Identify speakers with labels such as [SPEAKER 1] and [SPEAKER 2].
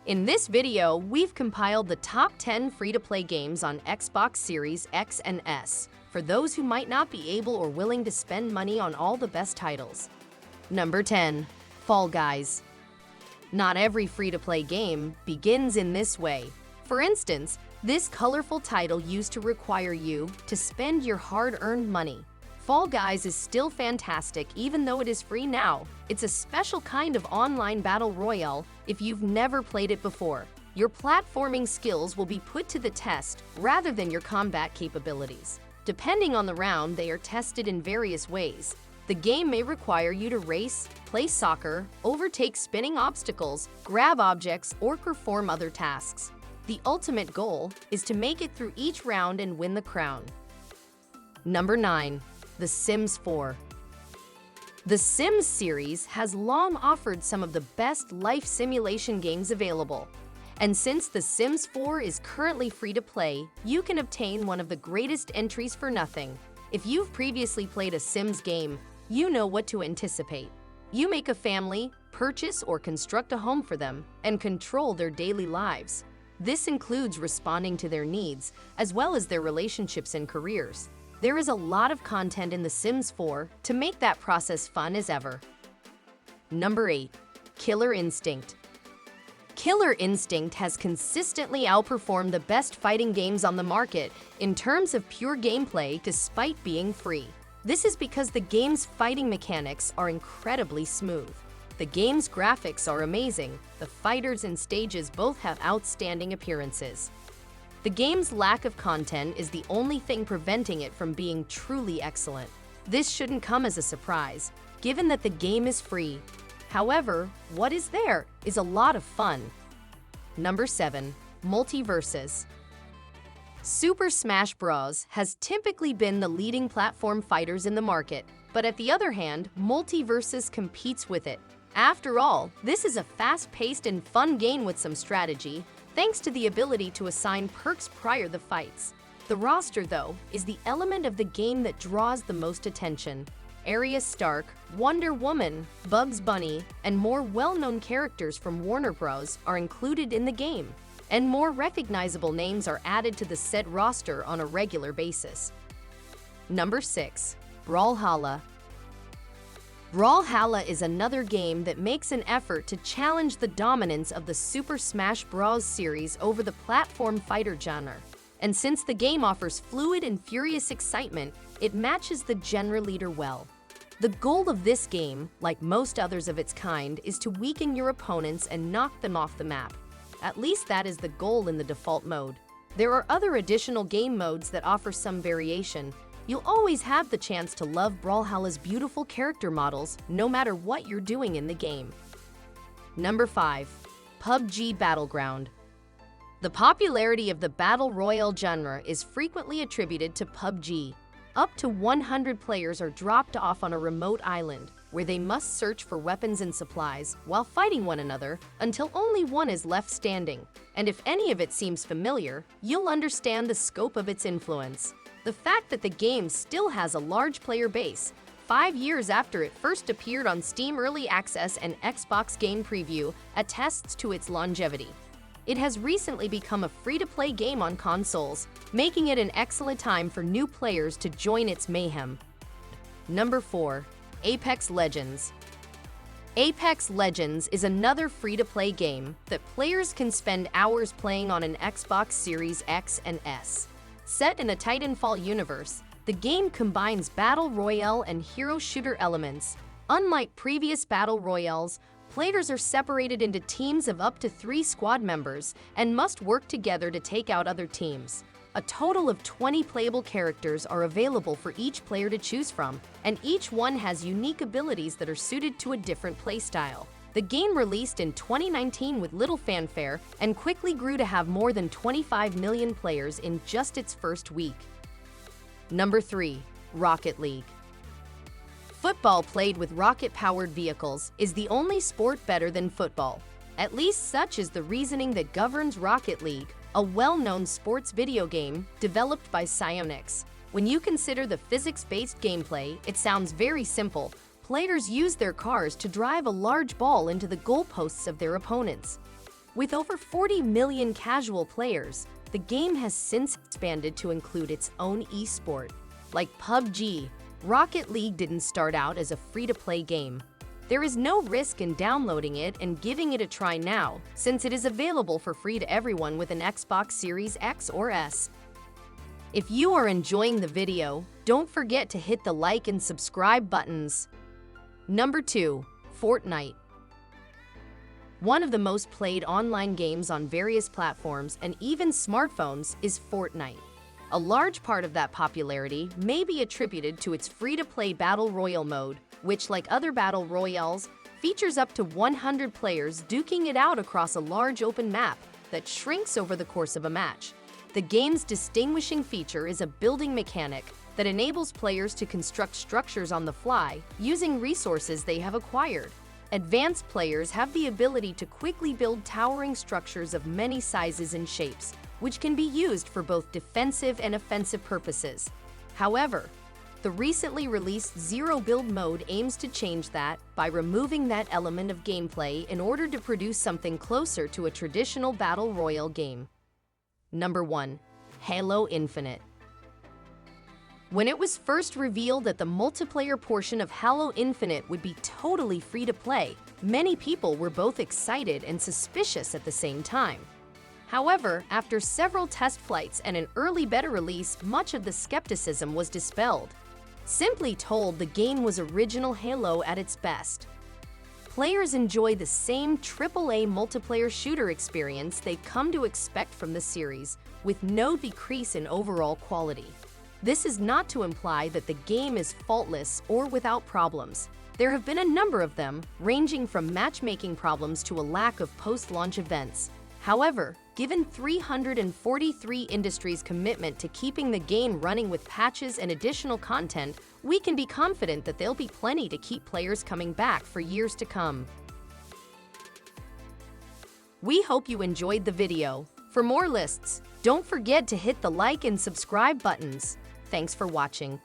[SPEAKER 1] In this video, we've compiled the top 10 free-to-play games on Xbox Series X and S for those who might not be able or willing to spend money on all the best titles. Number 10. Fall Guys. Not every free-to-play game begins in this way. For instance, this colorful title used to require you to spend your hard-earned money. Fall Guys is still fantastic even though it is free now. It's a special kind of online battle royale if you've never played it before. Your platforming skills will be put to the test rather than your combat capabilities. Depending on the round, they are tested in various ways. The game may require you to race, play soccer, overtake spinning obstacles, grab objects, or perform other tasks. The ultimate goal is to make it through each round and win the crown. Number 9. The Sims 4. The Sims series has long offered some of the best life simulation games available. And since The Sims 4 is currently free to play, you can obtain one of the greatest entries for nothing. If you've previously played a Sims game, you know what to anticipate. You make a family, purchase or construct a home for them, and control their daily lives. This includes responding to their needs, as well as their relationships and careers. There is a lot of content in The Sims 4 to make that process fun as ever. Number 8. Killer Instinct. Killer Instinct has consistently outperformed the best fighting games on the market in terms of pure gameplay despite being free. This is because the game's fighting mechanics are incredibly smooth. The game's graphics are amazing. The fighters and stages both have outstanding appearances. The game's lack of content is the only thing preventing it from being truly excellent. This shouldn't come as a surprise, given that the game is free. However, what is there is a lot of fun. Number 7. MultiVersus. Super Smash Bros. Has typically been the leading platform fighters in the market, but at the other hand, MultiVersus competes with it. After all, this is a fast-paced and fun game with some strategy, thanks to the ability to assign perks prior to the fights. The roster, though, is the element of the game that draws the most attention. Arya Stark, Wonder Woman, Bugs Bunny, and more well-known characters from Warner Bros. Are included in the game, and more recognizable names are added to the set roster on a regular basis. Number 6. Brawlhalla. Brawlhalla is another game that makes an effort to challenge the dominance of the Super Smash Bros. Series over the platform fighter genre. And since the game offers fluid and furious excitement, it matches the genre leader well. The goal of this game, like most others of its kind, is to weaken your opponents and knock them off the map. At least that is the goal in the default mode. There are other additional game modes that offer some variation. You'll always have the chance to love Brawlhalla's beautiful character models, no matter what you're doing in the game. Number 5. PUBG Battleground. The popularity of the Battle Royale genre is frequently attributed to PUBG. Up to 100 players are dropped off on a remote island, where they must search for weapons and supplies while fighting one another until only one is left standing. And if any of it seems familiar, you'll understand the scope of its influence. The fact that the game still has a large player base, 5 years after it first appeared on Steam Early Access and Xbox Game Preview, attests to its longevity. It has recently become a free-to-play game on consoles, making it an excellent time for new players to join its mayhem. Number 4. Apex Legends. Apex Legends is another free-to-play game that players can spend hours playing on an Xbox Series X and S. Set in a Titanfall universe, the game combines battle royale and hero shooter elements. Unlike previous battle royales, players are separated into teams of up to 3 squad members and must work together to take out other teams. A total of 20 playable characters are available for each player to choose from, and each one has unique abilities that are suited to a different playstyle. The game released in 2019 with little fanfare and quickly grew to have more than 25 million players in just its first week. Number 3. Rocket League. Football played with rocket-powered vehicles is the only sport better than football. At least such is the reasoning that governs Rocket League, a well-known sports video game developed by Psyonix. When you consider the physics-based gameplay, it sounds very simple. Players use their cars to drive a large ball into the goalposts of their opponents. With over 40 million casual players, the game has since expanded to include its own esport. Like PUBG, Rocket League didn't start out as a free-to-play game. There is no risk in downloading it and giving it a try now, since it is available for free to everyone with an Xbox Series X or S. If you are enjoying the video, don't forget to hit the like and subscribe buttons. Number 2. Fortnite. One of the most played online games on various platforms and even smartphones is Fortnite. A large part of that popularity may be attributed to its free-to-play Battle Royale mode, which, like other Battle Royales, features up to 100 players duking it out across a large open map that shrinks over the course of a match. The game's distinguishing feature is a building mechanic that enables players to construct structures on the fly using resources they have acquired. Advanced players have the ability to quickly build towering structures of many sizes and shapes, which can be used for both defensive and offensive purposes. However, the recently released Zero Build mode aims to change that by removing that element of gameplay in order to produce something closer to a traditional Battle Royale game. Number 1. Halo Infinite. When it was first revealed that the multiplayer portion of Halo Infinite would be totally free to play, many people were both excited and suspicious at the same time. However, after several test flights and an early beta release, much of the skepticism was dispelled. Simply told, the game was original Halo at its best. Players enjoy the same AAA multiplayer shooter experience they've come to expect from the series, with no decrease in overall quality. This is not to imply that the game is faultless or without problems. There have been a number of them, ranging from matchmaking problems to a lack of post-launch events. However, given 343 Industries' commitment to keeping the game running with patches and additional content, we can be confident that there'll be plenty to keep players coming back for years to come. We hope you enjoyed the video. For more lists, don't forget to hit the like and subscribe buttons. Thanks for watching.